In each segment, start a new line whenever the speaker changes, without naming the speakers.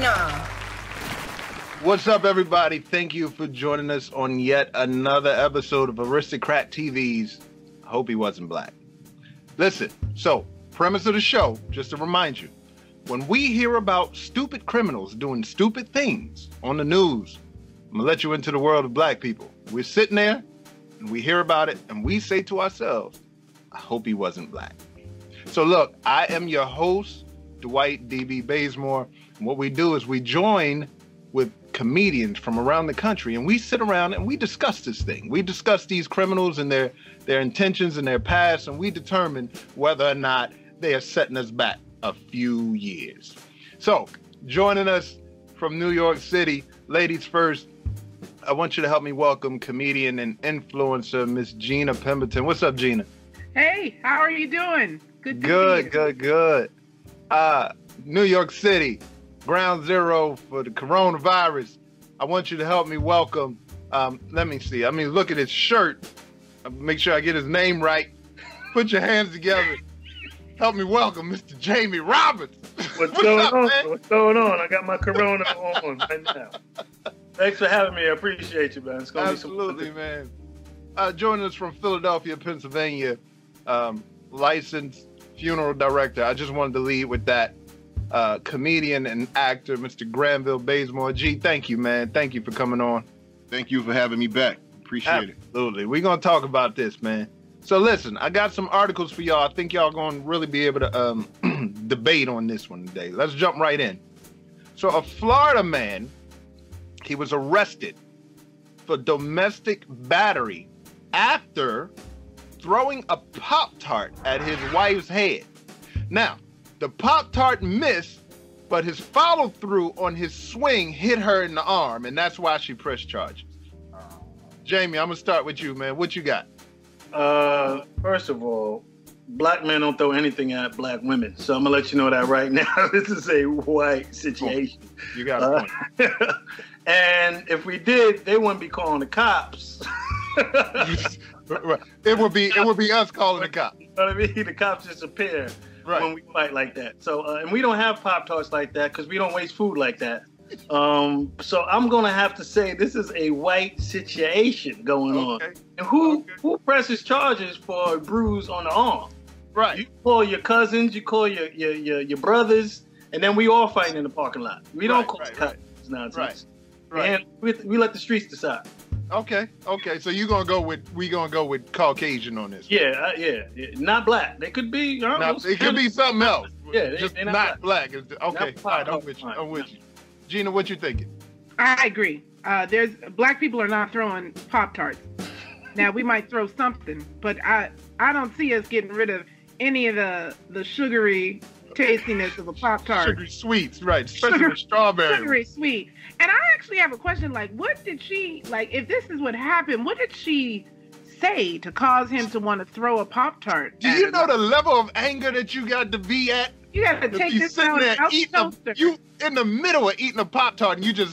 Nah.
What's up, everybody? Thank you for joining us on yet another episode of Aristocrat TV's I Hope He Wasn't Black. Listen, so, premise of the show, just to remind you, when we hear about stupid criminals doing stupid things on the news, I'm gonna let you into the world of black people. We're sitting there, and we hear about it, and we say to ourselves, I hope he wasn't black. So look, I am your host, Dwight D.B. Bazemore, and what we do is we join with comedians from around the country, and we sit around and we discuss this thing. We discuss these criminals and their intentions and their past, and we determine whether or not they are setting us back a few years. So, joining us from New York City, ladies first, I want you to help me welcome comedian and influencer, Miss Gina Pemberton. What's up, Gina?
Hey, how are you doing? Good to see you.
Good. New York City, ground zero for the coronavirus. I want you to help me welcome, let me see. I mean, look at his shirt. Make sure I get his name right. Put your hands together. Help me welcome Mr. Jamie Roberts.
What's going on? Man? What's going on? I got my corona on right now. Thanks for having me. I appreciate you, man. It's gonna
Absolutely, be man. Joining us from Philadelphia, Pennsylvania, licensed funeral director. I just wanted to lead with that. Comedian and actor, Mr. Granville Bazemore. G, thank you, man. Thank you for coming on.
Thank you for having me back. Appreciate it.
Absolutely. We're going to talk about this, man. So listen, I got some articles for y'all. I think y'all going to really be able to debate on this one today. Let's jump right in. So a Florida man, he was arrested for domestic battery after throwing a Pop-Tart at his wife's head. Now, the Pop-Tart missed, but his follow-through on his swing hit her in the arm, and that's why she pressed charges. Jamie, I'm going to start with you, man. What you got?
First of all, black men don't throw anything at black women, so I'm going to let you know that right now. This is a white situation.
You got a point.
And if we did, they wouldn't be calling the cops.
It would be us calling the cops.
You know what I mean? The cops disappear. Right. When we fight like that. So, and we don't have Pop-Tarts like that because we don't waste food like that. So I'm going to have to say this is a white situation going on. And who presses charges for a bruise on the arm?
Right.
You call your cousins, you call your brothers, and then we all fighting in the parking lot. We don't call the cops nonsense.
Right.
And we let the streets decide.
Okay. So we gonna go with Caucasian on this.
Yeah. Not black. They could be.
It could be something else.
Yeah,
just not black. Okay. All right, I'm with you. Gina, what you thinking?
I agree. Black people are not throwing Pop-Tarts. Now we might throw something, but I don't see us getting rid of any of the sugary tastiness of a Pop-Tart.
Sugary sweets, right? Especially with strawberry.
Sugary sweet. And I actually have a question. Like, what did she if this is what happened? What did she say to cause him to want to throw a Pop-Tart?
Do you know the level of anger that you got to be at?
You got to take this out
you in the middle of eating a Pop-Tart and you just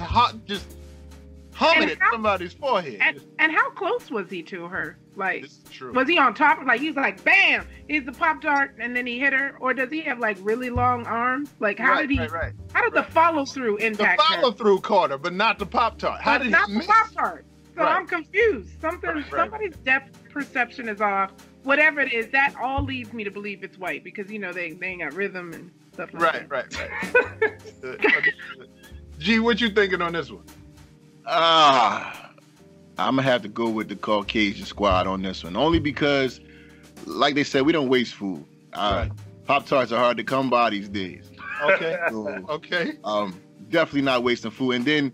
humming at somebody's forehead.
And how close was he to her? Like,
this is true.
Was he on top of, he's like, bam, here's the Pop-Tart, and then he hit her? Or does he have, really long arms? Like, how did the follow-through impact her?
The follow-through caught her, but not the Pop-Tart. How did
not
he
the
miss?
Pop-Tart. So I'm confused. Somebody's depth perception is off. Whatever it is, that all leads me to believe it's white because, they ain't got rhythm and stuff like that.
Right. G, what you thinking on this one?
I'm going to have to go with the Caucasian squad on this one. Only because, like they said, we don't waste food. Pop-Tarts are hard to come by these days.
Okay.
Okay. Definitely not wasting food. And then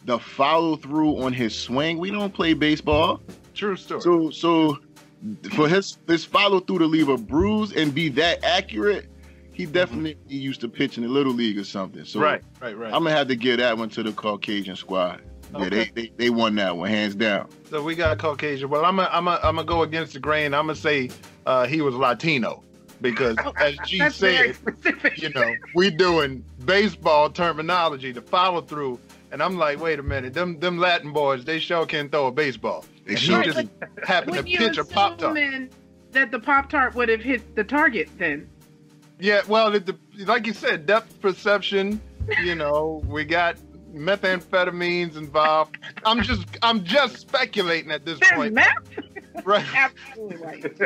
the follow-through on his swing, we don't play baseball.
True story.
So for his follow-through to leave a bruise and be that accurate, he definitely used to pitch in the Little League or something. So
right.
I'm going to have to give that one to the Caucasian squad.
Okay.
Yeah, they won that one, hands down.
So we got Caucasian. Well, I'm gonna go against the grain. I'm gonna say he was Latino because, as G said, we doing baseball terminology to follow through, and I'm like, wait a minute, them Latin boys, they sure can throw a baseball.
They
and
sure
he just happened to pitch a Pop-Tart.
That the Pop-Tart would have hit the target then.
Yeah, well, like you said, depth perception. You know, we got methamphetamines involved. I'm just speculating at this point.
Meth?
Right.
Absolutely right.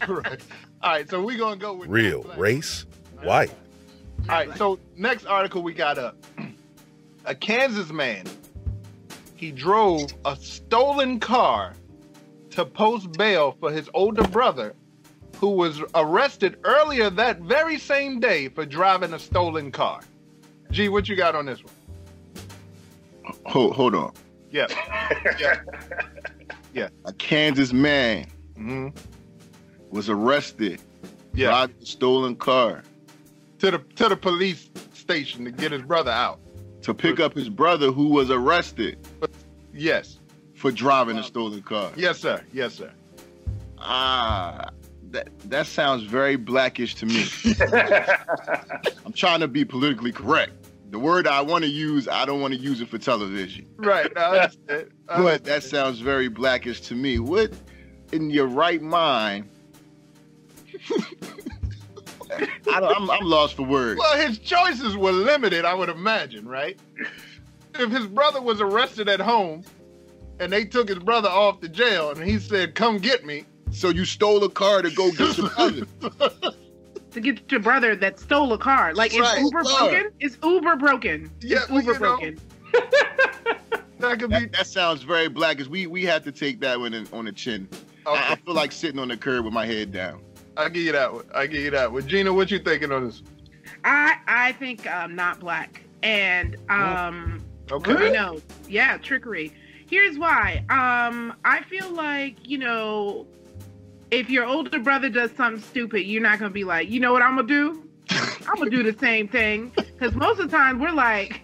Right. All right, so we're gonna go with
Real, race, white.
All right, so next article we got up. A Kansas man, he drove a stolen car to post bail for his older brother, who was arrested earlier that very same day for driving a stolen car. G, what you got on this one?
Hold on.
Yeah. Yeah. Yeah.
A Kansas man was arrested driving a stolen car
to the police station to get his brother out.
To pick up his brother who was arrested.
Yes.
For driving a stolen car.
Yes, sir. Yes, sir.
That sounds very blackish to me. I'm trying to be politically correct. The word I want to use, I don't want to use it for television.
Right.
But that sounds very blackish to me. What in your right mind? I'm lost for words.
Well, his choices were limited, I would imagine, right? If his brother was arrested at home and they took his brother off to jail and he said, "Come get me."
So you stole a car to go get your brother.
To get your brother that stole a car. Like, is Uber broken? Is Uber broken?
Yeah,
is Uber broken?
That could be.
That sounds very blackish. We have to take that one on the chin. Okay. I feel like sitting on the curb with my head down.
I'll give you that one. Gina, what you thinking on this?
I think not black. And
okay.
You know, yeah, trickery. Here's why. I feel like, you know, if your older brother does something stupid, you're not gonna be like, you know what I'm gonna do? I'm gonna do the same thing. Because most of the time we're like,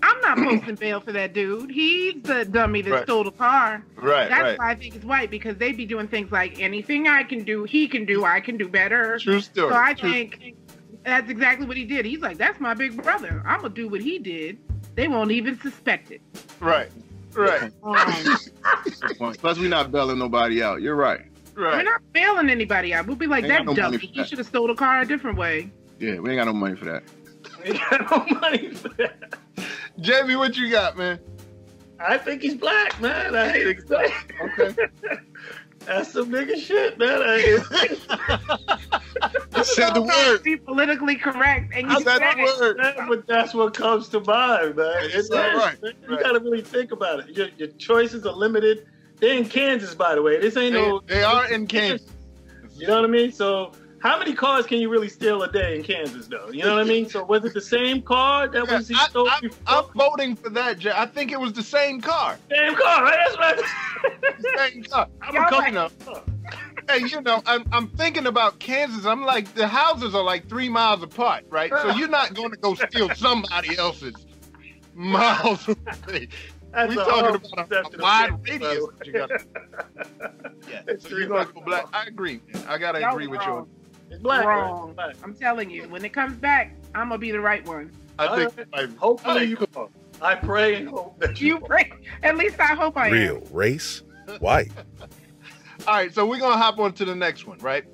I'm not posting bail for that dude. He's the dummy that stole the car.
Right.
That's why I think it's white, because they be doing things like, anything I can do, he can do, I can do better.
True story.
So I think that's exactly what he did. He's like, that's my big brother. I'm gonna do what he did. They won't even suspect it.
Right.
Plus, we're not bailing nobody out. You're right.
We're not bailing anybody out. We'll be like, that dummy. He should have stole the car a different way.
Yeah, we ain't got no money for that.
We ain't got no money for that.
Jamie, what you got, man?
I think he's black, man. I hate to say.
Okay.
That's some nigga shit, man.
I said the word.
Be politically correct, and you
said the word.
Man, but that's what comes to mind, man. It's
right.
You got to really think about it. Your choices are limited. They're in Kansas, by the way. This ain't
They are in Kansas.
You know what I mean? So how many cars can you really steal a day in Kansas, though? You know what I mean? So was it the same car that was he stole before?
I'm voting for that, Jay. I think it was the same car.
Same car, right? That's right.
The same car. Hey, you know, I'm thinking about Kansas. I'm like, the houses are like 3 miles apart, right? So you're not going to go steal somebody else's miles away. We're talking about a wide radius. So you're going to go black. I agree, man. I got to agree with you.
It's black.
Wrong. Black. I'm telling you, when it comes back, I'm going to be the right one.
I think.
Hopefully you are. I pray and hope that
you pray. At least I hope I am.
Real, race, white.
All right, so we're going to hop on to the next one, right?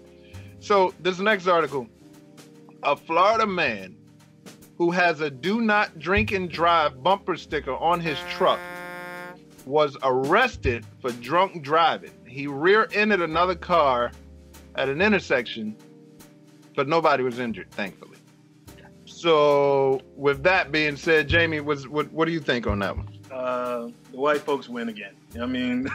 So this next article, a Florida man who has a "Do Not Drink and Drive" bumper sticker on his truck was arrested for drunk driving. He rear-ended another car at an intersection, but nobody was injured, thankfully. So with that being said, Jamie, what do you think on that one?
The white folks win again. I mean,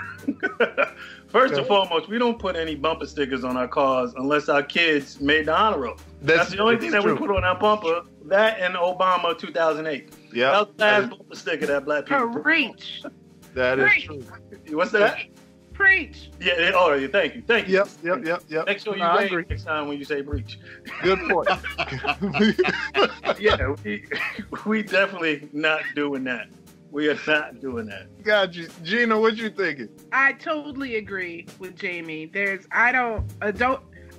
first and foremost, we don't put any bumper stickers on our cars unless our kids made the honor roll. That's the only thing that we put on our bumper. That and Obama 2008.
Yeah,
that was the last bumper sticker that black people
preach.
That is true.
What's that?
Preach.
Yeah. Thank you.
Yep.
Make sure you wait next time when you say breach.
Good point.
Yeah, we definitely not doing that. We are not doing that.
Got you. Gina, what you thinking?
I totally agree with Jamie. What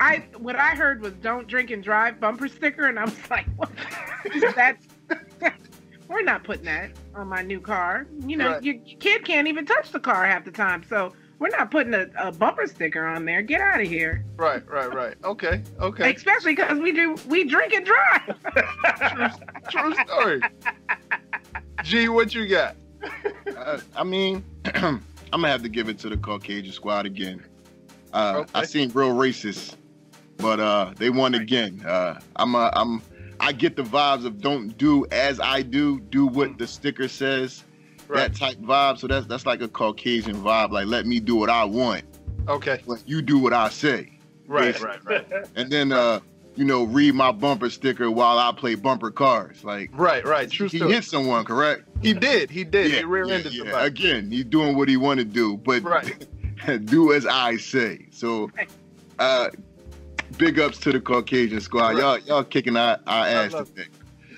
I heard was "Don't drink and drive" bumper sticker, and I was like, what? We're not putting that on my new car. You know, your kid can't even touch the car half the time. So we're not putting a bumper sticker on there. Get out of here.
Right. Okay.
Especially because we drink and drive.
True story. G, what you got?
I mean, I'm gonna have to give it to the Caucasian squad again.
Okay.
I seen real racists, but they won again. I get the vibes of don't do as I do what the sticker says.
Right.
That type vibe. So that's like a Caucasian vibe. Like, let me do what I want.
Okay.
But you do what I say.
Right.
And then read my bumper sticker while I play bumper cars. Like,
right. True
he
story.
hit someone, correct?
He did.
Yeah,
He rear-ended somebody.
Again, he's doing what he want to do, but do as I say. So, big ups to the Caucasian squad.
Right.
Y'all kicking our ass today.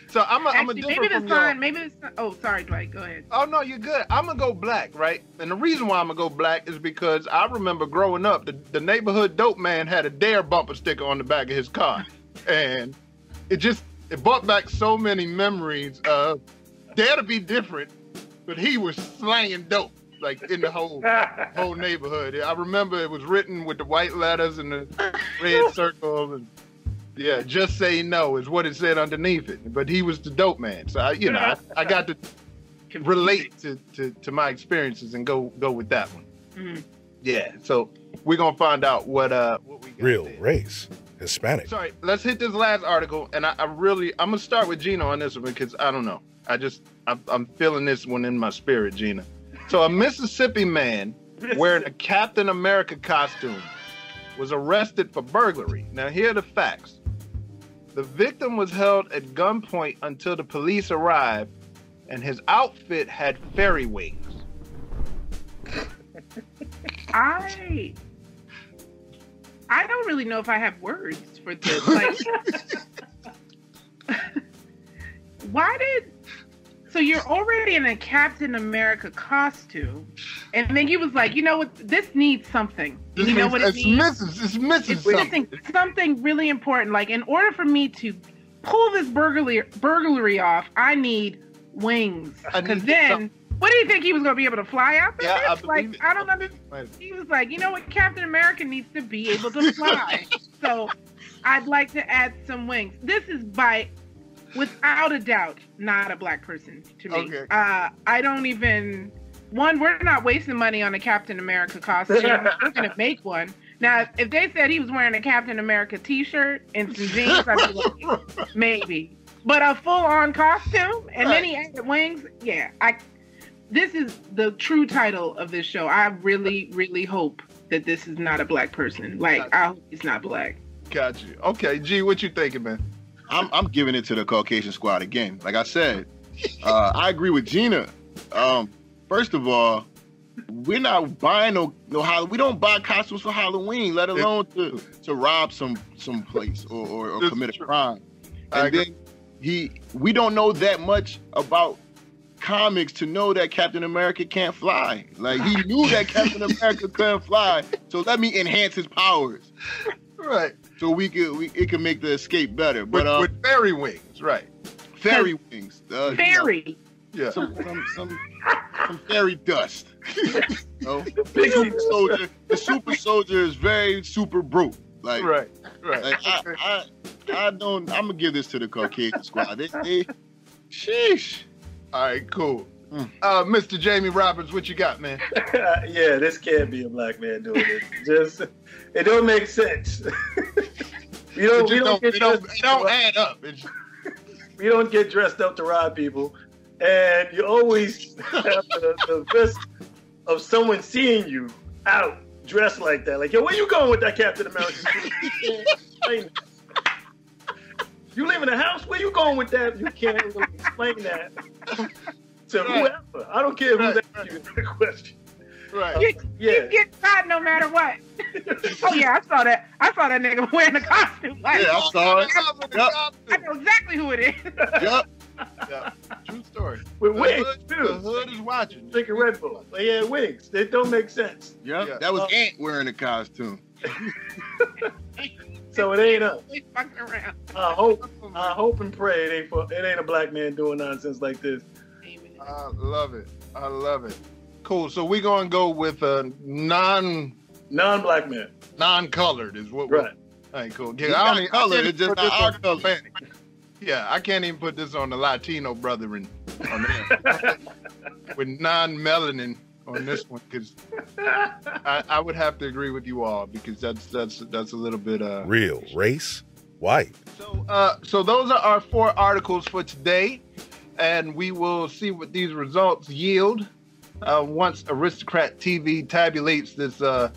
So I'm a
Actually,
different
maybe the sign. Oh, sorry, Dwight. Go ahead.
Oh no, you're good. I'm gonna go black, right? And the reason why I'm gonna go black is because I remember growing up, the neighborhood dope man had a Dare bumper sticker on the back of his car, and it brought back so many memories of Dare to be different, but he was slanging dope like in the whole neighborhood. I remember it was written with the white letters and the red circle and. Yeah, just say no is what it said underneath it. But he was the dope man, so I got to relate to my experiences and go with that one.
Mm-hmm.
Yeah, so we're gonna find out what we got
Real
there.
race. Hispanic.
Sorry, let's hit this last article, and I'm gonna start with Gina on this one because I don't know. I'm feeling this one in my spirit, Gina. So a Mississippi man wearing a Captain America costume was arrested for burglary. Now here are the facts. The victim was held at gunpoint until the police arrived, and his outfit had fairy wings.
I don't really know if I have words for this. Like, so you're already in a Captain America costume, and then you was like, you know what, this needs something. You know what it needs?
It's missing something.
Something really important. Like, in order for me to pull this burglary off, I need wings. Because then, what do you think he was going to be able to fly out there?
Yeah,
I don't understand. He was like, you know what, Captain America needs to be able to fly. So I'd like to add some wings. This is without a doubt, not a black person to me.
Okay.
I don't even... One, we're not wasting money on a Captain America costume. We're going to make one. Now, if they said he was wearing a Captain America t-shirt and some jeans, I'd be like, maybe. But a full-on costume, and then he added wings, yeah. This is the true title of this show. I really, really hope that this is not a black person. Like, I hope he's not black.
Got you. Okay, G, what you thinking, man?
I'm giving it to the Caucasian squad again. Like I said, I agree with Gina. First of all, we're not buying no we don't buy costumes for Halloween, let alone to rob some place or commit a crime. And then we don't know that much about comics to know that Captain America can't fly. Like, he knew that Captain America couldn't fly, so let me enhance his powers.
Right.
So it can make the escape better. But
with fairy wings, right?
Fairy wings.
Fairy.
Yeah.
Some fairy dust. The super soldier is very super broke. Like,
right.
Like, I'm gonna give this to the Caucasian squad. They sheesh.
All right, cool. Mr. Jamie Roberts, what you got, man?
Yeah, this can't be a black man doing it. It don't make sense. We don't
add up.
We don't get dressed up to rob people, and you always have the risk of someone seeing you out dressed like that. Like, yo, where you going with that Captain America? You live in a house? Where you going with that? You can't really explain that to whoever. I don't care who's asking you that question.
Right.
You get caught no matter what. Oh yeah, I saw that. I saw that nigga wearing a costume. Like,
yeah, I saw it.
I know exactly who it is.
Yep.
Yeah. True story.
With wigs too.
The hood is watching.
Drinking Red Bull. They had wigs. They don't make sense.
Yep.
Yeah.
That was Ant wearing a costume.
So it ain't us.
He's fucking around.
I hope and pray it ain't a black man doing nonsense like this.
Amen.
I love it. Cool. So we're gonna go with a
non-black man,
non-colored is what.
Right.
All right, cool.
It's not colored, it's just not our color.
Hispanic. Yeah, I can't even put this on the Latino brethren on there. With non-melanin on this one, because I would have to agree with you all, because that's a little bit
Real race, white.
So those are our 4 articles for today, and we will see what these results yield once Aristocrat TV tabulates this the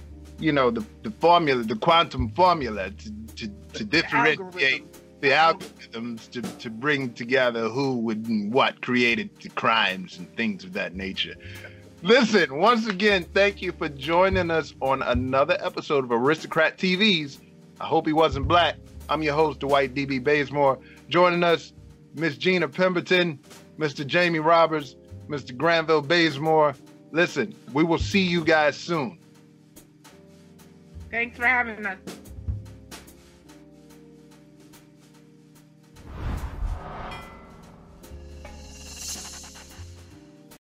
formula, the quantum formula to differentiate the algorithms to bring together who would and what created the crimes and things of that nature. Listen, once again, thank you for joining us on another episode of Aristocrat TV's I Hope He Wasn't Black. I'm your host, Dwight D.B. Bazemore. Joining us, Miss Gina Pemberton, Mr. Jamie Roberts, Mr. Granville Bazemore. Listen, we will see you guys soon.
Thanks for having us.